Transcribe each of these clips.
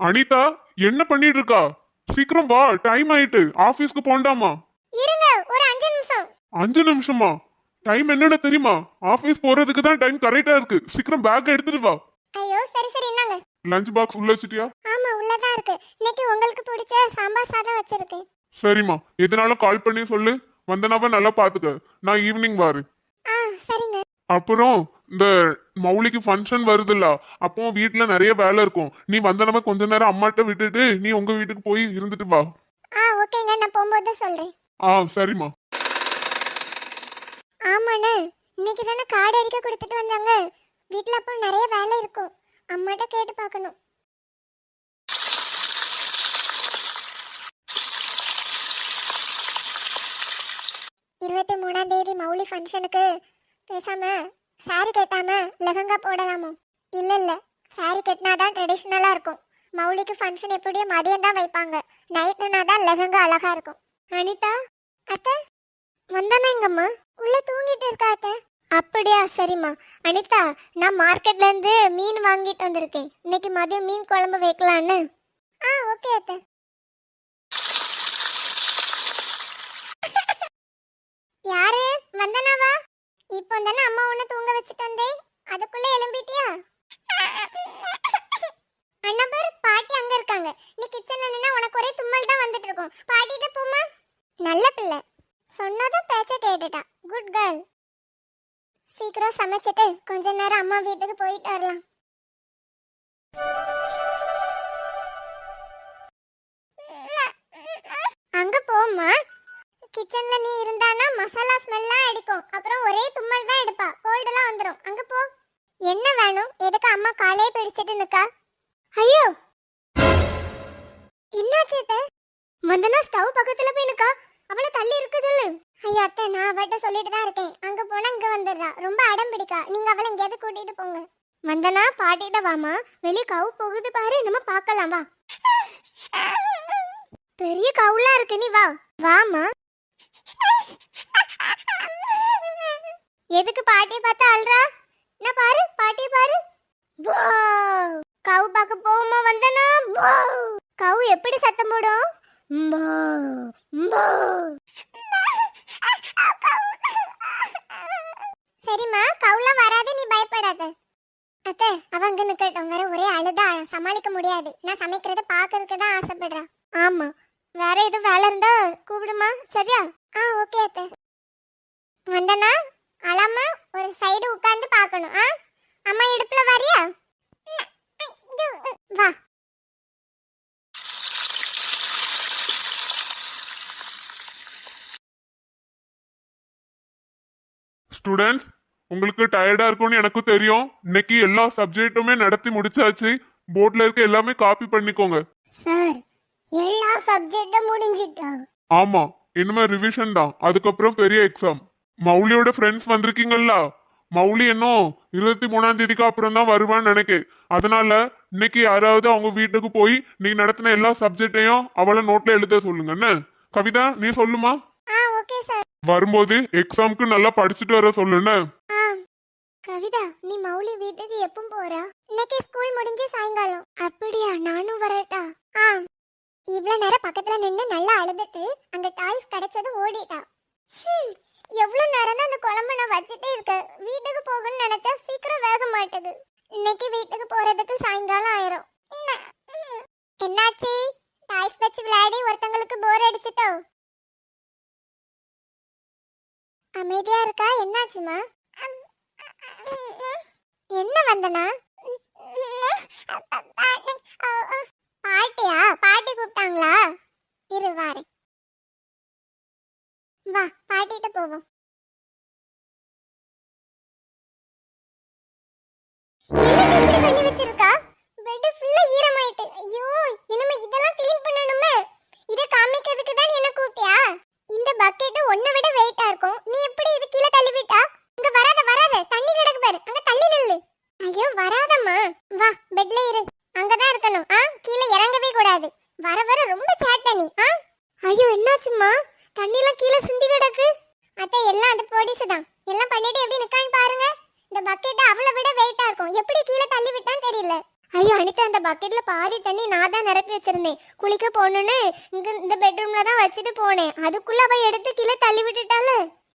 அனிதா, என்ன பண்ணிட்டு இருக்கா? சீக்கிரம் வா, டைம் ஆயிட்டு. ஆபீஸ்க்கு போண்டாமா? இருங்க ஒரு 5 நிமிஷம். 5 நிமிஷமா? டைம் என்னன்னு தெரியுமா? ஆபீஸ் போறதுக்கு தான் டைம் கரெக்டா இருக்கு. சீக்கிரம் பேக் எடுத்துட்டு வா. ஐயோ சரி சரி இந்தாங்க. லஞ்ச் பாக்ஸ் உள்ள வச்சிட்டியா? ஆமா உள்ளதான் இருக்கு. இன்னைக்கு உங்களுக்கு பிடிச்ச சாம்பார் சாதம் வச்சிருக்கேன். சரிம்மா, எதனாலும் கால் பண்ணி சொல்லு. வந்தனாவ நல்லா பாத்துக்க. நான் ஈவினிங் வாரு. ஆ சரிங்க. அப்புறம் இந்த மௌலிக்கு ஃபங்க்ஷன் வருதுல்ல, அப்போ வீட்டுல நிறைய வேலை இருக்கும். நீ வந்தனவ கொஞ்ச நேரம் அம்மாட்ட விட்டுட்டு நீ உங்க வீட்டுக்கு போய் இருந்துட்டு வா. ஆ ஓகேங்க, நான் போகும்போது சொல்றேன். சரிம்மா. ஆமாண்ணே, இன்னைக்கு தானே கார்டு அடிக்க கொடுத்துட்டு வந்தாங்க. வீட்ல அப்போ நிறைய வேலை இருக்கும். அம்மாட்ட கேட்டு பார்க்கணும். இருபத்தி 3ஆம் தேதி மௌலி ஃபங்க்ஷனுக்கு பேசாம சாரி கட்டாம லெஹங்கா போடலாமோ? இல்ல இல்ல, சாரி கட்டினாதான் ட்ரெடிஷ்னலா இருக்கும். மௌலிக்கு ஃபங்க்ஷன் எப்படியும் மதியம் தான் வைப்பாங்க. நைட்டுனா தான் லெஹங்கா அழகா இருக்கும். அனிதா அத்தை வந்தானா எங்கம்மா? உள்ள தூங்கிட்டு இருக்கா அத்தை. அப்படியா, சரிம்மா. அனிதா, நான் மார்க்கெட்ல இருந்து மீன் வாங்கிட்டு வந்திருக்கேன். இன்னைக்கு மதியம் மீன் குழம்பு வைக்கலான்னு. ஓகே அத்தை. யாரு வந்தனாவா? இப்போ தானே அம்மா உன்னை தூங்க வச்சுட்டு வந்தேன். அதுக்குள்ள எழும்பிட்டியா? அண்ணா பாரு, பாட்டி அங்க இருக்காங்க. நீ கிச்சன்ல நின்னா உனக்கு ஒரே தும்மல் தான் வந்துட்டு இருக்கும். பாட்டிட்ட போமா. நல்ல பிள்ளை, சொன்னதும் பேச்ச கேட்டுட்டா. Good girl. சீக்கிரம் சமைச்சிட்டு கொஞ்ச நேரம் அம்மா வீட்டுக்கு போயிட்டு வரலாம். அங்க போம்மா. கிச்சன்ல நீ இருந்தானா மசாலா ஸ்மெல்லாம் அடிக்கும். அப்புறம் ஒரே தும்மல் தான் எடுப்பா. கோல்டெல்லாம் வந்துடும். அங்க போ. என்ன வேணும்? எதுக்கு அம்மா காலையே பிடிச்சிட்டு நிக்கா? ஐயோ, என்னாச்சு அத்தை? வந்தனா ஸ்டவ் பக்கத்துல போய் நிக்கா. அவளை தள்ளி இருக்க சொல்லு. ஐயா அத்தை, நான் அவட்ட சொல்லிட்டு தான் இருக்கேன். அங்க போனா இங்க வந்துடுறா. ரொம்ப அடம் பிடிக்கா. நீங்க அவளை எங்கேயாவது கூட்டிட்டு போங்க. வந்தனா பாட்டிட்ட வாமா. வெளிய கவு போகுது பாரு, நம்ம பார்க்கலாம் வா. பெரிய கவுலா இருக்கு, நீ வா. வாமா. எதுக்கு பாட்டியை பார்த்தா அல்றா? நான் பாரு, பாட்டியை பாரு. கவு பார்க்க போமா வந்தனா. கவு எப்படி சத்தம் போடும்? சரிம்மா, கவுல வராது, நீ பயப்படாத. அத்தை, அவங்க நிக்கட்டும். வேற ஒரே அழுதா, சமாளிக்க முடியாது. நான் சமைக்கிறத பாக்குறதுக்கு தான் ஆசைப்படுறா. ஆமா, வேற எதுவும் வேலை இருந்தா கூப்பிடுமா, சரியா? ஓகே அத்தை. வந்தனா அழாம ஒரு சைடு உட்கார்ந்து பார்க்கணும். அம்மா இடுப்புல வரியா? வா. ஸ்டூடெண்ட்ஸ், உங்களுக்கு டயர்டா இருக்கும்னு எனக்கு தெரியும். இன்னைக்கு எல்லா சப்ஜெக்ட்டுமே நடத்தி முடிச்சாச்சு. போர்ட்ல இருக்க எல்லாமே காப்பி பண்ணிக்கோங்க. சார், எல்லா சப்ஜெக்டும் முடிஞ்சிட்டா? ஆமா, இனிமே ரிவிஷன் தான். அதுக்கப்புறம் பெரிய எக்ஸாம். மௌலியோட ஃப்ரெண்ட்ஸ் வந்திருக்கீங்கல்ல, மௌலி இன்னும் 23ஆம் தேதிக்கு அப்புறம் தான் வருவான்னு நினைக்கேன். அதனால இன்னைக்கு யாராவது அவங்க வீட்டுக்கு போய் நீ நடத்தின எல்லா சப்ஜெக்டையும் அவளை நோட்ல எழுத சொல்லுங்க. என்ன கவிதா, நீ சொல்லுமா. Okay sir. வரும்போது எக்ஸாம்க்கு நல்லா படிச்சுட்டு வர சொல்லுன்னு. கவிதா, நீ மௌலி வீட்டுக்கு எப்போ போறா? இன்னைக்கு ஸ்கூல் முடிஞ்சு சாயங்காலம். அப்படியா? நானும் வரட்டா? இவ்வளவு நேரம் பக்கத்துல நின்னு நல்லா அழுதுட்டு அங்க டாய்ஸ் கிடைச்சதும் ஓடிட்டா. எவ்வளவு நேரம் தான் அந்த குழம்பு நான் வச்சுட்டே இருக்க. வீட்டுக்கு போகணும்னு நினைச்சா சீக்கிரம் வேக மாட்டேது. இன்னைக்கு வீட்டுக்கு போறதுக்கு சாயங்காலம் ஆயிரும். என்னாச்சு? டாய்ஸ் வச்சு விளையாடி ஒருத்தங்களுக்கு போர் அடிச்சிட்டோ? அமைதியா இருக்கா? என்னாச்சுமா? என்ன வந்தனா? பாட்டியா? பாட்டி கூப்பிட்டாங்களா? இரு வாரேன். வா, பாட்டிட்ட போவோம். என்ன இப்படி பண்ணி வச்சிருக்கா? பெட் ஃபுல்லா ஈரமாயிட்டு. ஐயோ, இனிமே இதெல்லாம் க்ளீன் பண்ணணுமே. இத காமிக்கிறதுக்கு தான் என்ன கூப்பிட்டியா? இந்த பக்கெட் ஒன்ன விட வெயிட்டா இருக்கும். நீ எப்படி இது கீழ தள்ளி விட்டா? இங்க வராத வராத, தண்ணி கிடக்கு பாரு. அங்க தள்ளி நில்லு. ஐயோ வராதம்மா. வா, பெட்ல இரு. அங்கதான் இருக்கணும். கீழ இறங்கவே கூடாது. வர வர ரொம்ப சேட்டை நீ. ஐயோ என்னாச்சுமா? தண்ணிலாம் கீழ சிந்தி கிடக்கு. அத்தை, எல்லாம் அந்த பொடிசு தான். எல்லாம் பண்ணிட்டு எப்படி நிக்கான்னு பாருங்க. இந்த பக்கெட் அவளை விட வெயிட்டா இருக்கும். எப்படி கீழ தள்ளி விட்டான்னு தெரியல. ஐயோ அனிதா, அந்த பக்கெட்ல பாதி தண்ணி நான் தான் நிரப்பி வச்சிருந்தேன். குளிக்க போகணும்னு இந்த பெட்ரூம்ல தான் வச்சுட்டு போனேன். அதுக்குள்ள அவ எடுத்து கீழே தள்ளி விட்டுட்டாளு.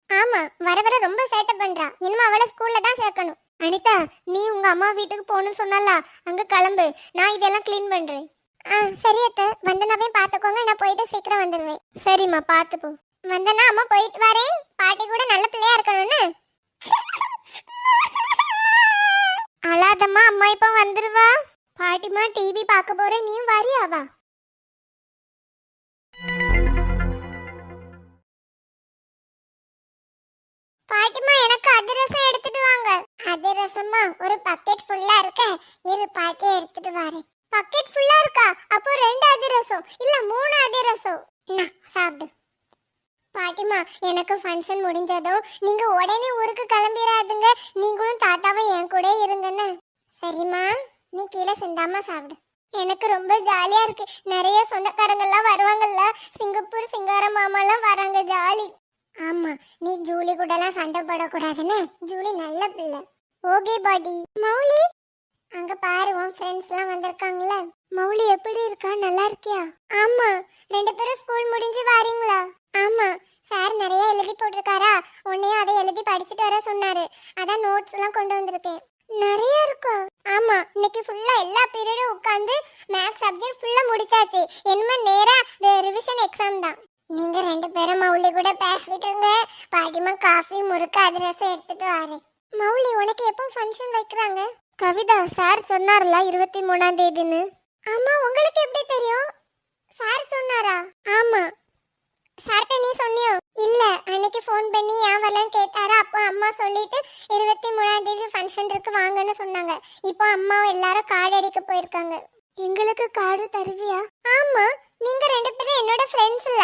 ஆமா, வர வர ரொம்ப சேட்டை பண்றா. இனிமே அவளை ஸ்கூல்ல தான் சேர்க்கணும். அனிதா, நீ உங்க அம்மா வீட்டுக்கு போகணும்னு சொன்னால, அங்க கிளம்பு. நான் இதெல்லாம் க்ளீன் பண்றேன். சரி அத்தை, வந்தனாவே பாத்துக்கோங்க. நான் போயிட்டு சீக்கிரம் வந்துடுவேன். சரிம்மா, பார்த்து போ. வந்தனா அம்மா போயிட்டு வரேன். பாட்டி கூட நல்ல பிள்ளையா இருக்கணும்னு. அழாதம்மா, அம்மா இப்ப வந்துருவா. பாட்டிமா டிவி பார்க்க போறேன், நீ வரியா? வா. பாட்டிமா, எனக்கு அதிரசம் எடுத்துட்டு வாங்க. அதிரசமா? ஒரு பக்கெட் ஃபுல்லா இருக்க. இரு, பாட்டி எடுத்துட்டு வரேன். பக்கெட் ஃபுல்லா இருக்கா? அப்போ 2 அதிரசம் இல்ல 3 அதிரசம். சாப்பிடு. பாட்டிமா, எனக்கு ஃபங்க்ஷன் முடிஞ்சதும் நீங்க உடனே ஊருக்கு கிளம்பிடாதுங்க. நீங்களும் தாத்தாவும் என் கூட இருங்கன்னு. சரிம்மா, நீ கீழே சிந்தாம சாப்பிடு. எனக்கு ரொம்ப ஜாலியா இருக்கு. நிறைய சொந்தக்காரங்கெல்லாம் வருவாங்கல்ல. சிங்கப்பூர் சிங்கார மாமாலாம் வராங்க. ஜாலி. ஆமா, நீ ஜூலி கூட எல்லாம் சண்டை போடக்கூடாதுன்னு. ஜூலி நல்ல பிள்ளை. ஓகே பாட்டி. மௌலி, அங்க பாரு, உன் ஃப்ரெண்ட்ஸ் எல்லாம் வந்திருக்காங்களா? மௌலி எப்படி இருக்கா? நல்லா இருக்கியா? ஆமா. 2 பேரும் ஸ்கூல் முடிஞ்சு வாரீங்களா? ஆமா, சார் நிறைய எழுதி போட்டிருக்காரா. உன்னையும் அதை எழுதி படிச்சுட்டு வர சொன்னாரு. அதான் நோட்ஸ் எல்லாம் கொண்டு வந்திருக்கேன். நிறைய இருக்கா? ஆமா, இன்னைக்கு ஃபுல்லா எல்லா பீரியடும் உட்கார்ந்து மேக்ஸ் சப்ஜெக்ட் ஃபுல்லா முடிச்சாச்சு. இனிமே நேரா ரிவிஷன் எக்ஸாம் தான். நீங்க 2 பேரும் மௌலி கூட பேசிட்டுங்க. பாட்டிமா காஃபி முறுக்கு அதிரசம் எடுத்துட்டு வரேன். மௌலி, உனக்கு எப்போ ஃபங்க்ஷன் வைக்கிறாங்க? கவிதா, சார் சொன்னார்ல 23ஆம் தேதின்னு. ஆமா, உங்களுக்கு எப்படி தெரியும்? சார் சொன்னாரா? ஆமா. சார்ட்ட நீ சொன்னியோ? இல்ல, அன்னைக்கு ஃபோன் பண்ணி ஏன் வரலன்னு கேட்டாரா. அப்போ அம்மா சொல்லிட்டு 23ஆம் தேதி ஃபங்க்ஷன் இருக்கு வாங்கன்னு சொன்னாங்க. இப்போ அம்மா எல்லாரும் கார்டு அடிக்க போயிருக்காங்க. எங்களுக்கு கார்டு தருவியா? ஆமா, நீங்க 2 பேரும் என்னோட ஃப்ரெண்ட்ஸ் இல்ல.